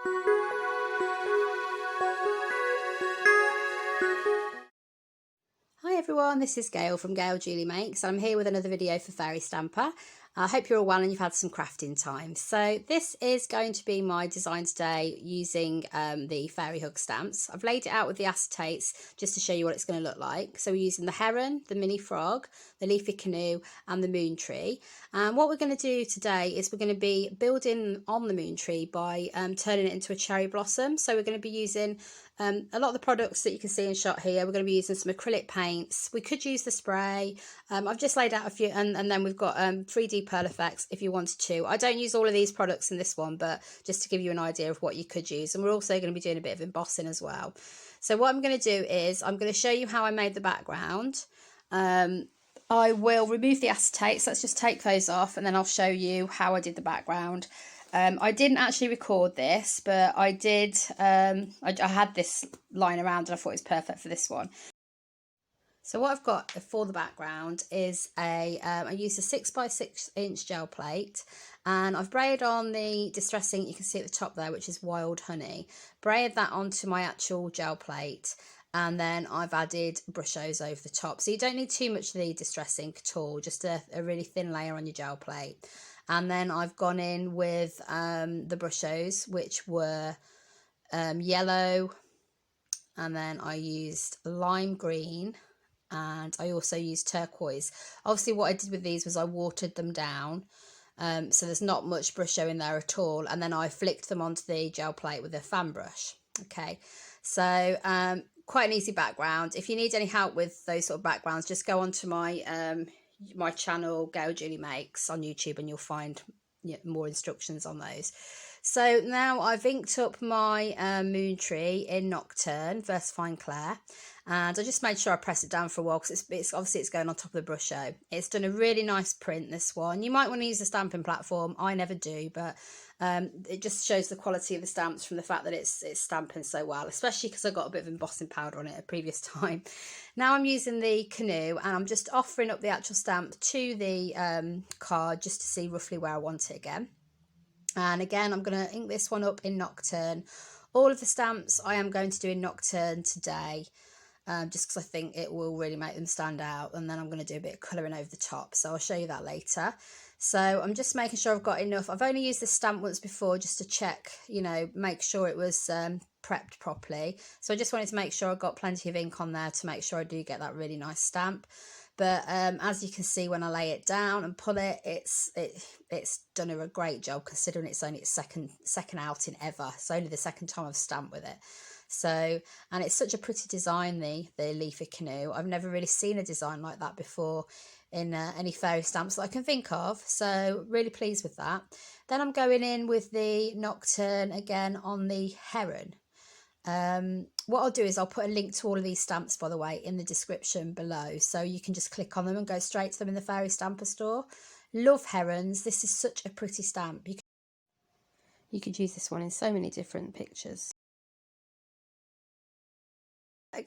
Hi everyone, this is Gail from Gail Julie Makes. I'm here with another video for Fairy Stamper. I hope you're all well and you've had some crafting time. So this is going to be my design today using the Fairy Hug stamps. I've laid it out with the acetates just to show you what it's going to look like. So we're using the Heron, the Mini Frog, the Leafy Canoe and the Moon Tree. And what we're going to do today is we're going to be building on the Moon Tree by turning it into a cherry blossom. So we're going to be using a lot of the products that you can see in shot here. We're going to be using some acrylic paints. We could use the spray. I've just laid out a few, and then we've got 3D pearl effects if you wanted to. I don't use all of these products in this one, but just to give you an idea of what you could use. And we're also going to be doing a bit of embossing as well. So what I'm going to do is I'm going to show you how I made the background. I will remove the acetates. Let's just take those off, and then I'll show you how I did the background. I didn't actually record this, but I did. I had this lying around and I thought it was perfect for this one. So what I've got for the background is I used a 6x6 inch gel plate, and I've braided on the distress ink you can see at the top there, which is Wild Honey. Braided that onto my actual gel plate, and then I've added brushos over the top. So you don't need too much of the distress ink at all, just a really thin layer on your gel plate. And then I've gone in with the brushos, which were yellow, and then I used lime green, and I also used turquoise. Obviously what I did with these was I watered them down, so there's not much brusho in there at all, and then I flicked them onto the gel plate with a fan brush. Okay, so quite an easy background. If you need any help with those sort of backgrounds, just go onto my channel Gail Julie Makes on YouTube and you'll find more instructions on those. So now I've inked up my Moon Tree in Nocturne Versafine Clair, and I just made sure I press it down for a while because it's obviously it's going on top of the brusho. It's done a really nice print, this one. You might want to use a stamping platform. I never do, but it just shows the quality of the stamps from the fact that it's stamping so well, especially because I got a bit of embossing powder on it a previous time. Now I'm using the canoe and I'm just offering up the actual stamp to the card just to see roughly where I want it again. And again, I'm going to ink this one up in Nocturne. All of the stamps I am going to do in Nocturne today, just because I think it will really make them stand out. And then I'm going to do a bit of colouring over the top, so I'll show you that later. So I'm just making sure I've got enough. I've only used this stamp once before just to check, you know, make sure it was prepped properly. So I just wanted to make sure I got plenty of ink on there to make sure I do get that really nice stamp. But as you can see, when I lay it down and pull it, it's done a great job considering it's only its second outing ever. It's only the second time I've stamped with it. So, and it's such a pretty design, the Leafy Canoe. I've never really seen a design like that before in any fairy stamps that I can think of. So really pleased with that. Then I'm going in with the Nocturne again on the Heron. What I'll do is I'll put a link to all of these stamps, by the way, in the description below, so you can just click on them and go straight to them in the Fairy Stamper store. Love herons. This is such a pretty stamp. You could use this one in so many different pictures.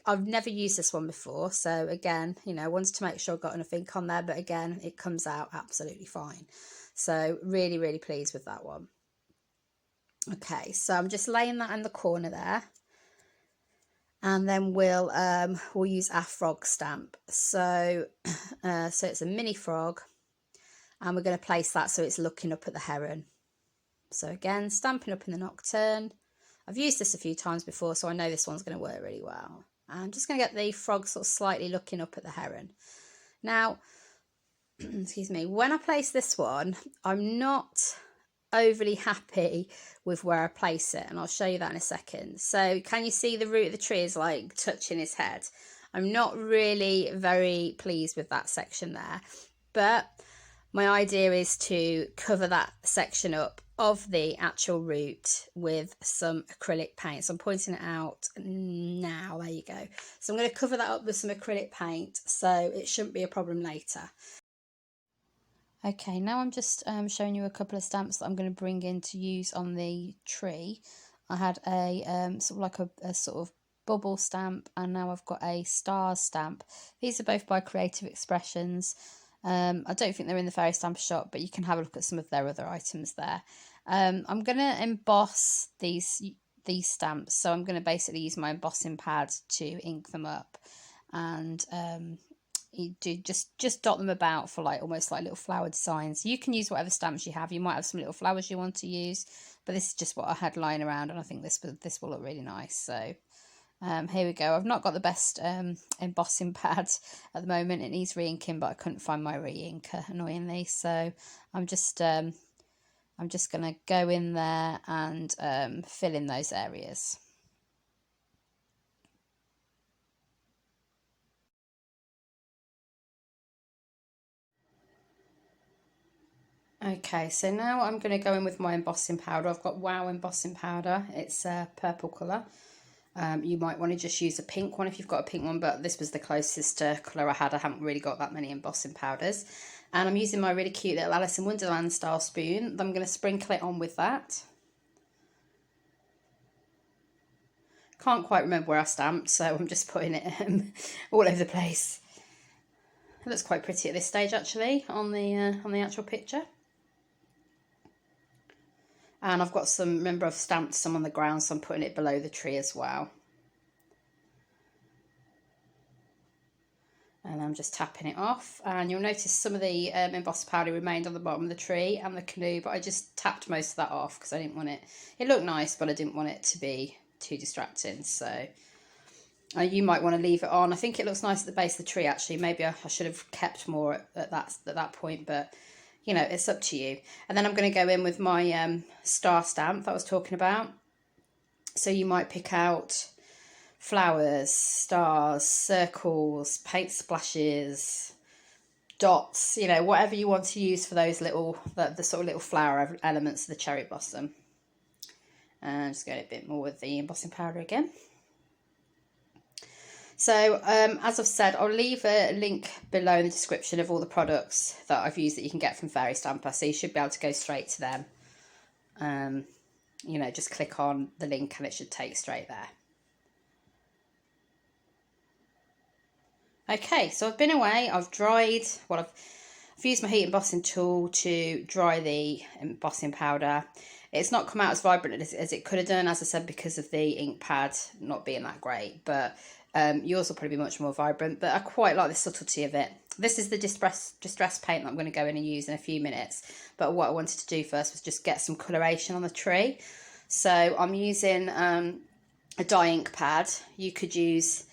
I've never used this one before, so again, you know, I wanted to make sure I got enough ink on there, but again, it comes out absolutely fine. So really, really pleased with that one. Okay, so I'm just laying that in the corner there. And then we'll use our frog stamp. So so it's a mini frog, and we're going to place that so it's looking up at the heron. So again, stamping up in the Nocturne. I've used this a few times before, so I know this one's going to work really well. I'm just going to get the frog sort of slightly looking up at the heron. Now, excuse me, when I place this one, I'm not overly happy with where I place it, and I'll show you that in a second. So can you see the root of the tree is like touching his head? I'm not really very pleased with that section there, but my idea is to cover that section up of the actual root with some acrylic paint. So I'm pointing it out now. There you go. So I'm going to cover that up with some acrylic paint, so it shouldn't be a problem later. Okay, now I'm just showing you a couple of stamps that I'm going to bring in to use on the tree. I had a sort of like a sort of bubble stamp, and now I've got a stars stamp. These are both by Creative Expressions. I don't think they're in the Fairy Stamper shop, but you can have a look at some of their other items there. I'm going to emboss these stamps, so I'm going to basically use my embossing pad to ink them up, and you do just dot them about for like almost like little flower designs. You can use whatever stamps you have. You might have some little flowers you want to use, but this is just what I had lying around, and I think this will look really nice. So here we go. I've not got the best embossing pad at the moment. It needs re-inking, but I couldn't find my re-inker, annoyingly. So I'm just going to go in there and fill in those areas. Okay, so now I'm going to go in with my embossing powder. I've got Wow embossing powder. It's a purple colour. You might want to just use a pink one if you've got a pink one, but this was the closest colour I had. I haven't really got that many embossing powders. And I'm using my really cute little Alice in Wonderland style spoon. I'm going to sprinkle it on with that. Can't quite remember where I stamped, so I'm just putting it all over the place. It looks quite pretty at this stage, actually, on the actual picture. And I've got some, remember I've stamped some on the ground, so I'm putting it below the tree as well. And I'm just tapping it off, and you'll notice some of the embossed powder remained on the bottom of the tree and the canoe, but I just tapped most of that off because I didn't want it, it looked nice, but I didn't want it to be too distracting. So you might want to leave it on. I think it looks nice at the base of the tree, actually. Maybe I should have kept more at that point, but you know, it's up to you. And then I'm going to go in with my star stamp that I was talking about. So you might pick out flowers, stars, circles, paint splashes, dots, you know, whatever you want to use for those little, the sort of little flower elements of the cherry blossom. And just get a bit more with the embossing powder again. So as I've said, I'll leave a link below in the description of all the products that I've used that you can get from Fairy Stamper, so you should be able to go straight to them. You know, just click on the link and it should take straight there. Okay, so I've been away, I've dried, well, I've used my heat embossing tool to dry the embossing powder. It's not come out as vibrant as it could have done, as I said, because of the ink pad not being that great, but yours will probably be much more vibrant, but I quite like the subtlety of it. This is the distress paint that I'm going to go in and use in a few minutes, but what I wanted to do first was just get some coloration on the tree. So I'm using a dye ink pad. You could use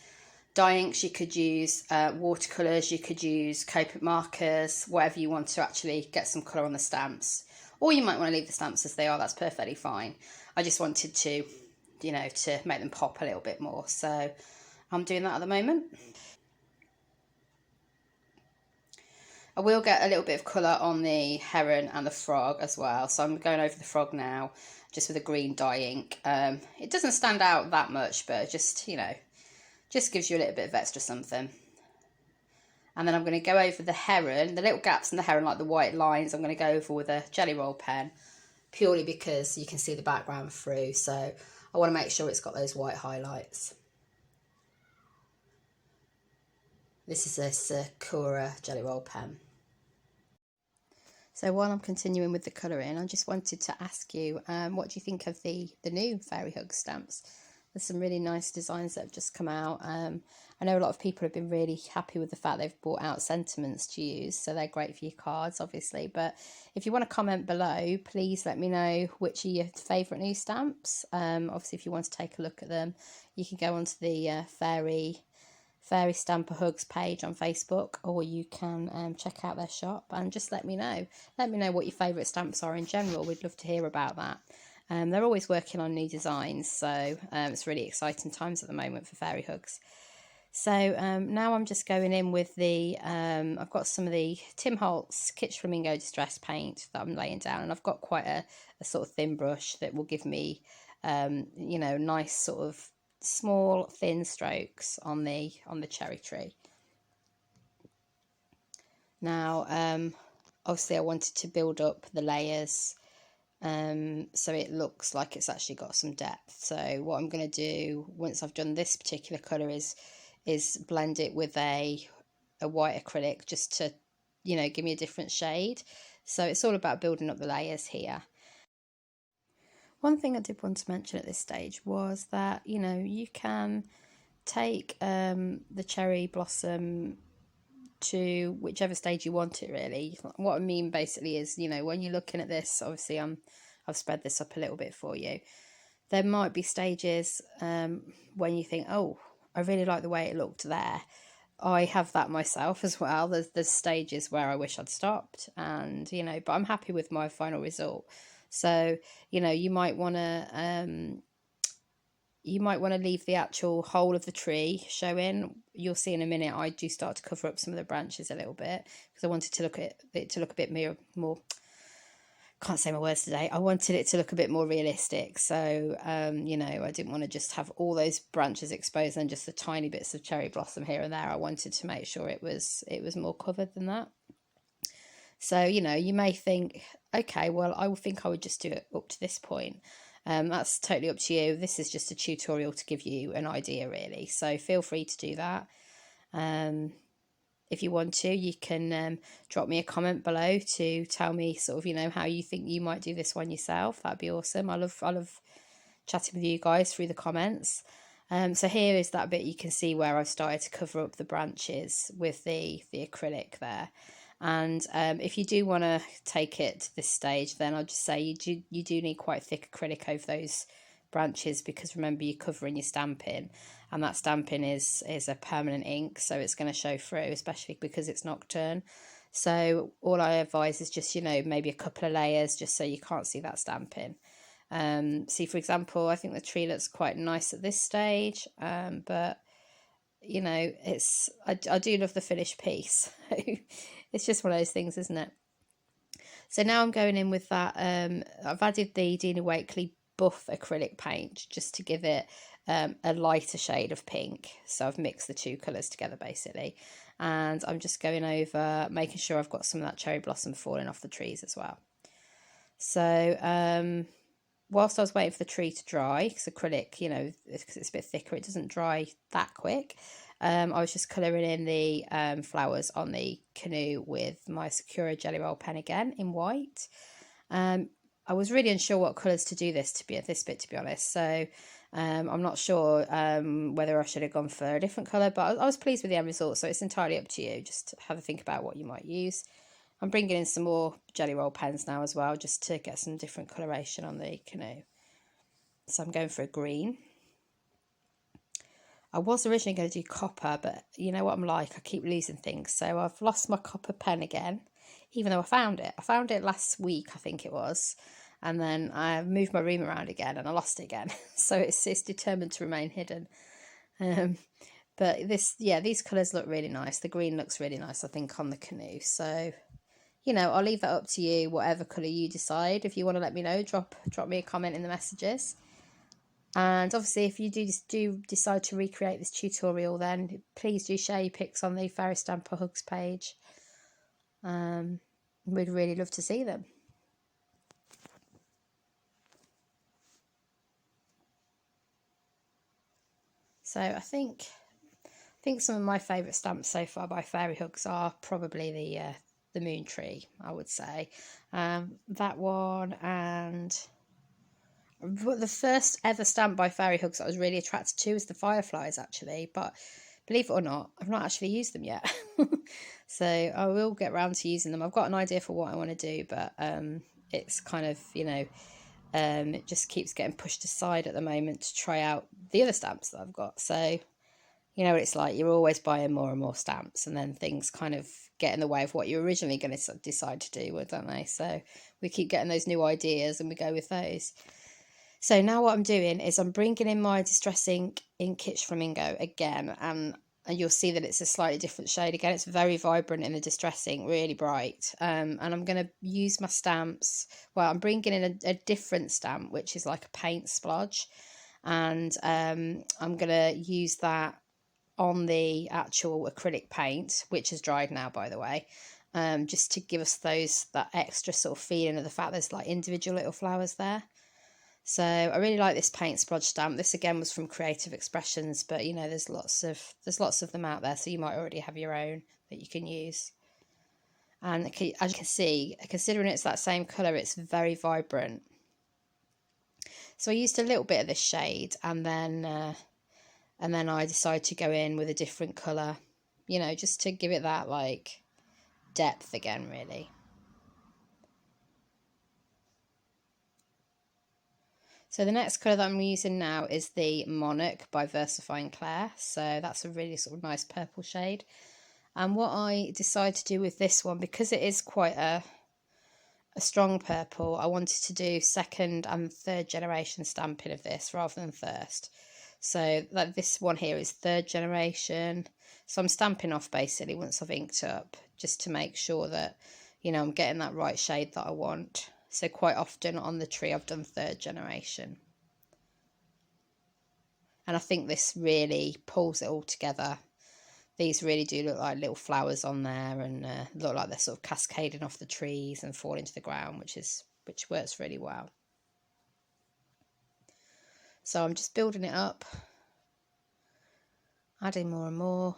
dye inks, you could use watercolours, you could use Copic markers, whatever you want to actually get some colour on the stamps. Or you might want to leave the stamps as they are, that's perfectly fine. I just wanted to, you know, to make them pop a little bit more. So I'm doing that at the moment. I will get a little bit of colour on the heron and the frog as well. So I'm going over the frog now, just with a green dye ink. It doesn't stand out that much, but just, you know, just gives you a little bit of extra something. And then I'm going to go over the heron, the little gaps in the heron, like the white lines, I'm going to go over with a jelly roll pen, purely because you can see the background through. So I want to make sure it's got those white highlights. This is a Sakura jelly roll pen. So while I'm continuing with the colouring, I just wanted to ask you, what do you think of the new Fairy Hug stamps? There's some really nice designs that have just come out. I know a lot of people have been really happy with the fact they've brought out sentiments to use, so they're great for your cards, obviously. But if you want to comment below, please let me know which are your favourite new stamps. Obviously, if you want to take a look at them, you can go onto the Fairy Stamper Hugs page on Facebook, or you can check out their shop and just let me know. Let me know what your favourite stamps are in general. We'd love to hear about that. They're always working on new designs, so it's really exciting times at the moment for Fairy Hugs. So now I'm just going in with the, I've got some of the Tim Holtz Kitsch Flamingo Distress Paint that I'm laying down, and I've got quite a sort of thin brush that will give me, you know, nice sort of small thin strokes on the cherry tree. Now, obviously I wanted to build up the layers so it looks like it's actually got some depth. So what I'm going to do once I've done this particular colour is blend it with a white acrylic, just to, you know, give me a different shade. So it's all about building up the layers here. One thing I did want to mention at this stage was that, you know, you can take the cherry blossom to whichever stage you want it, really. What I mean basically is, you know, when you're looking at this, obviously I've spread this up a little bit for you. There might be stages when you think, oh, I really like the way it looked there. I have that myself as well. There's stages where I wish I'd stopped, and you know, but I'm happy with my final result. So you know, you might want to leave the actual whole of the tree showing. You'll see in a minute I do start to cover up some of the branches a little bit because I wanted to look at it to look a bit more, can't say my words today. I wanted it to look a bit more realistic. So, you know, I didn't want to just have all those branches exposed and just the tiny bits of cherry blossom here and there. I wanted to make sure it was more covered than that. So, you know, you may think, okay, well, I think I would just do it up to this point. That's totally up to you. This is just a tutorial to give you an idea, really. So feel free to do that. If you want to, you can drop me a comment below to tell me sort of, you know, how you think you might do this one yourself. That'd be awesome. I love chatting with you guys through the comments. So here is that bit you can see where I've started to cover up the branches with the acrylic there. And if you do want to take it to this stage, then I'll just say you do need quite thick acrylic over those branches, because remember, you're covering your stamping, and that stamping is a permanent ink, so it's going to show through, especially because it's nocturne. So all I advise is just, you know, maybe a couple of layers just so you can't see that stamping. See, for example, I think the tree looks quite nice at this stage, but you know, I do love the finished piece. It's just one of those things, isn't it? So now I'm going in with that. I've added the Dina Wakley buff acrylic paint just to give it a lighter shade of pink. So I've mixed the two colours together basically, and I'm just going over making sure I've got some of that cherry blossom falling off the trees as well. So whilst I was waiting for the tree to dry, because acrylic, you know, because it's a bit thicker, it doesn't dry that quick. I was just colouring in the flowers on the canoe with my Sakura Jelly Roll pen again in white. I was really unsure what colours to do this bit, to be honest. So I'm not sure whether I should have gone for a different colour, but I was pleased with the end result. So it's entirely up to you. Just have a think about what you might use. I'm bringing in some more Jelly Roll pens now as well, just to get some different coloration on the canoe. So I'm going for a green. I was originally going to do copper, but you know what I'm like, I keep losing things. So I've lost my copper pen again, even though I found it. I found it last week, I think it was. And then I moved my room around again and I lost it again. So it's determined to remain hidden. But these colours look really nice. The green looks really nice, I think, on the canoe. So, you know, I'll leave that up to you, whatever colour you decide. If you want to let me know, drop me a comment in the messages. And obviously, if you do decide to recreate this tutorial, then please do share your pics on the Fairy Stamper Hugs page. We'd really love to see them. So I think some of my favourite stamps so far by Fairy Hugs are probably the Moon Tree, I would say. That one, and the first ever stamp by Fairy Hugs I was really attracted to is the Fireflies, actually. But believe it or not, I've not actually used them yet. So I will get around to using them. I've got an idea for what I want to do, but it's kind of, you know, it just keeps getting pushed aside at the moment to try out the other stamps that I've got. So, you know what it's like, you're always buying more and more stamps, and then things kind of get in the way of what you're originally going to decide to do, don't they? So we keep getting those new ideas and we go with those. So now what I'm doing is I'm bringing in my Distress Ink Kitsch Flamingo again, and you'll see that it's a slightly different shade again. It's very vibrant in the Distress Ink, really bright. And I'm going to use my stamps. Well, I'm bringing in a different stamp, which is like a paint splodge, and I'm going to use that on the actual acrylic paint, which has dried now, by the way, just to give us that extra sort of feeling of the fact there's like individual little flowers there. So I really like this paint splodge stamp. This again was from Creative Expressions, but you know, there's lots of them out there, so you might already have your own that you can use. And as you can see, considering it's that same colour, it's very vibrant. So I used a little bit of this shade, and then I decided to go in with a different colour, you know, just to give it that like depth again, really. So the next colour that I'm using now is the Monarch by Versifying Claire. So that's a really sort of nice purple shade. And what I decided to do with this one, because it is quite a strong purple, I wanted to do second and third generation stamping of this rather than first. So like this one here is third generation. So I'm stamping off basically once I've inked up, just to make sure that, you know, I'm getting that right shade that I want. So quite often on the tree I've done third generation. And I think this really pulls it all together. These really do look like little flowers on there, and look like they're sort of cascading off the trees and falling to the ground, which works really well. So I'm just building it up, adding more and more.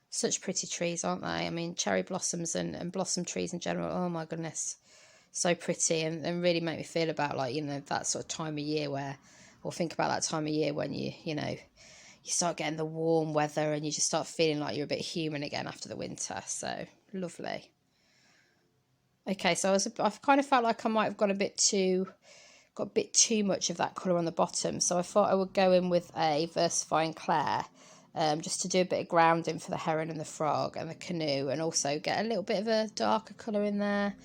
Such pretty trees, aren't they? I mean, cherry blossoms and blossom trees in general, oh my goodness, so pretty, and really make me feel about, like, you know, that sort of time of year where, or think about that time of year when you know, you start getting the warm weather and you just start feeling like you're a bit human again after the winter. So lovely. Okay, so I've kind of felt like I might have got a bit too much of that colour on the bottom, so I thought I would go in with a Versifying Claire, just to do a bit of grounding for the heron and the frog and the canoe, and also get a little bit of a darker colour in there,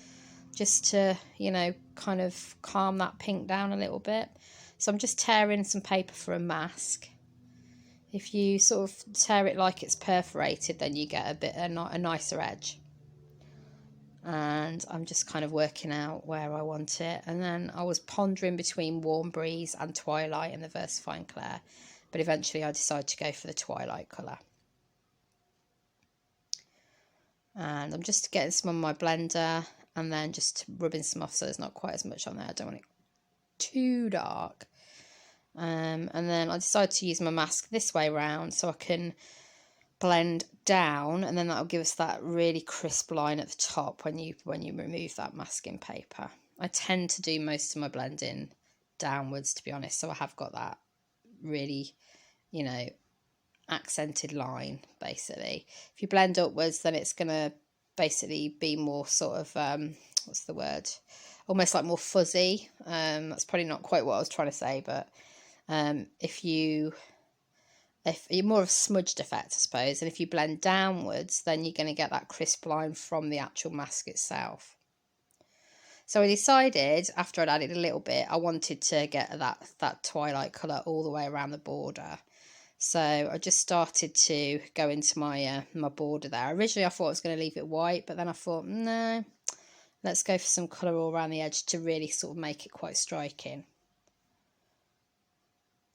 just to, you know, kind of calm that pink down a little bit. So I'm just tearing some paper for a mask. If you sort of tear it like it's perforated, then you get a nicer edge. And I'm just kind of working out where I want it. And then I was pondering between Warm Breeze and Twilight in the Versifying Claire, but eventually I decided to go for the Twilight colour. And I'm just getting some on my blender and then just rubbing some off so there's not quite as much on there. I don't want it too dark. And then I decided to use my mask this way round so I can blend down, and then that'll give us that really crisp line at the top when you remove that masking paper. I tend to do most of my blending downwards, to be honest, so I have got that really, you know, accented line basically. If you blend upwards, then it's gonna basically be more sort of what's the word, almost like more fuzzy. That's probably not quite what I was trying to say, but if you're more of a smudged effect, I suppose, and if you blend downwards, then you're going to get that crisp line from the actual mask itself. So I decided, after I'd added a little bit, I wanted to get that twilight colour all the way around the border. So I just started to go into my my border there. Originally I thought I was going to leave it white, but then I thought, no, let's go for some colour all around the edge to really sort of make it quite striking.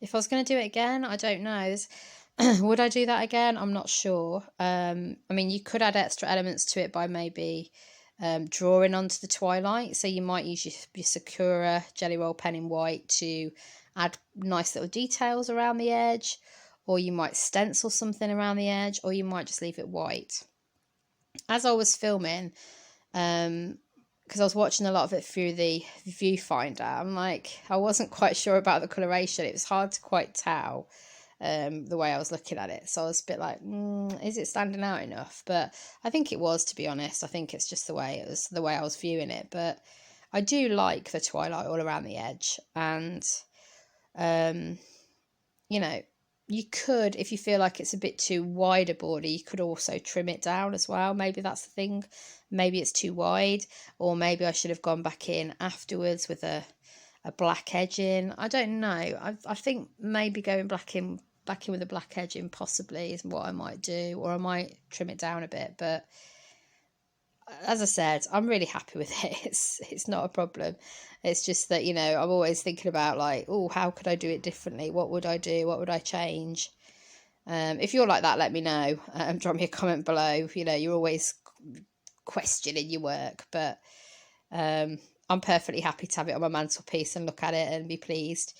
If I was going to do it again, I don't know. Would I do that again? I'm not sure. I mean, you could add extra elements to it by maybe drawing onto the twilight. So you might use your Sakura Jelly Roll pen in white to add nice little details around the edge, or you might stencil something around the edge, or you might just leave it white. As I was filming, because I was watching a lot of it through the viewfinder, I'm like, I wasn't quite sure about the coloration. It was hard to quite tell the way I was looking at it. So I was a bit like, is it standing out enough? But I think it was, to be honest. I think it's just the way I was viewing it. But I do like the twilight all around the edge. And, you know, you could, if you feel like it's a bit too wide a border, you could also trim it down as well. Maybe that's the thing. Maybe it's too wide, or maybe I should have gone back in afterwards with a black edge in. I don't know. I think maybe going back in with a black edge in possibly is what I might do, or I might trim it down a bit. But as I said, I'm really happy with it. It's not a problem. It's just that, you know, I'm always thinking about, like, oh, how could I do it differently? What would I do? What would I change? If you're like that, let me know. Drop me a comment below. You know, you're always questioning your work, but I'm perfectly happy to have it on my mantelpiece and look at it and be pleased.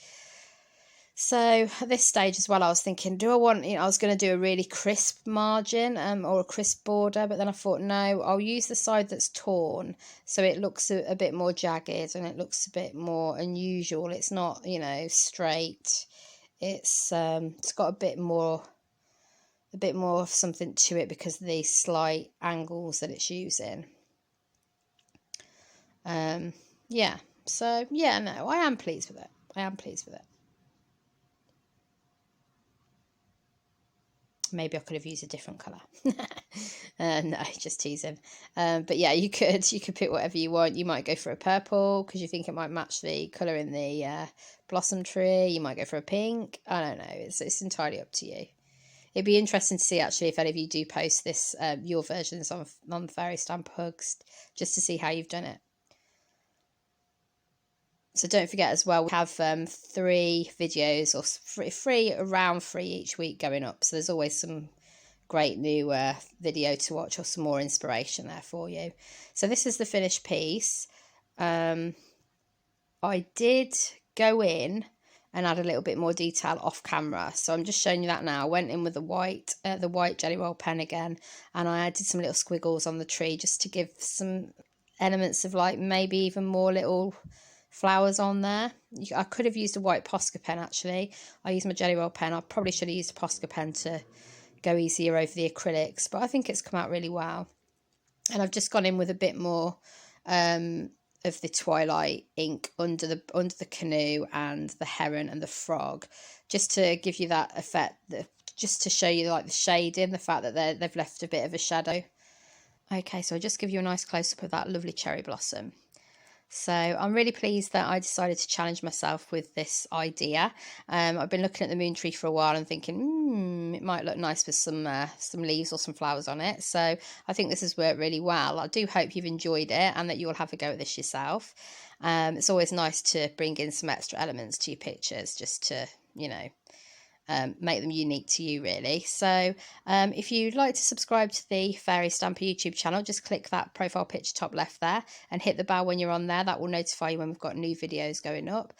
So at this stage as well, I was thinking, do I want, I was going to do a really crisp margin or a crisp border, but then I thought, no, I'll use the side that's torn so it looks a bit more jagged and it looks a bit more unusual. It's not, straight. It's got a bit more of something to it because of the slight angles that it's using. Yeah, so yeah, no, I am pleased with it. Maybe I could have used a different colour. No, just teasing. But yeah, you could pick whatever you want. You might go for a purple because you think it might match the colour in the blossom tree. You might go for a pink. I don't know. It's entirely up to you. It'd be interesting to see actually if any of you do post this your versions on Fairy Stamp Hugs, just to see how you've done it. So don't forget as well, we have 3 videos or around 3 each week going up. So there's always some great new video to watch or some more inspiration there for you. So this is the finished piece. I did go in and add a little bit more detail off camera. So I'm just showing you that now. I went in with the white Jelly Roll pen again, and I added some little squiggles on the tree just to give some elements of like maybe even more little flowers on there. I could have used a white Posca pen actually. I used my Jelly Roll pen. I probably should have used a Posca pen to go easier over the acrylics, but I think it's come out really well. And I've just gone in with a bit more of the Twilight ink under the canoe and the heron and the frog, just to give you that effect, just to show you like the shading, the fact that they've left a bit of a shadow. Okay, so I'll just give you a nice close-up of that lovely cherry blossom. So I'm really pleased that I decided to challenge myself with this idea. I've been looking at the moon tree for a while and thinking, it might look nice with some leaves or some flowers on it. So I think this has worked really well. I do hope you've enjoyed it and that you'll have a go at this yourself. It's always nice to bring in some extra elements to your pictures just to, make them unique to you really. So if you'd like to subscribe to the Fairy Stamper YouTube channel, just click that profile picture top left there and hit the bell when you're on there. That will notify you when we've got new videos going up.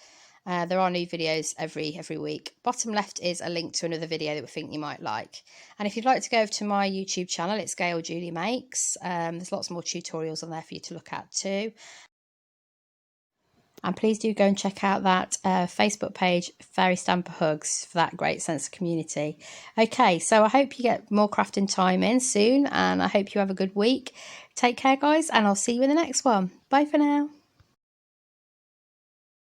There are new videos every week. Bottom left is a link to another video that we think you might like. And if you'd like to go over to my YouTube channel, it's Gail Julie Makes. There's lots more tutorials on there for you to look at too. And please do go and check out that Facebook page, Fairy Stamper Hugs, for that great sense of community. Okay, so I hope you get more crafting time in soon, and I hope you have a good week. Take care, guys, and I'll see you in the next one. Bye for now.